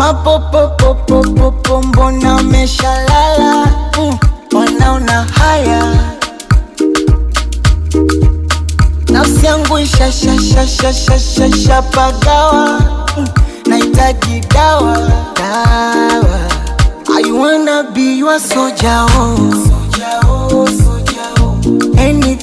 Mapopopopopopo mbona umeshalala? Wanaona haya, nafsi yangu ishashashashashashapagawa, nahitaji dawa, dawa. I wanna be your soldier, oh. Soldier, oh, soldier, oh. Anything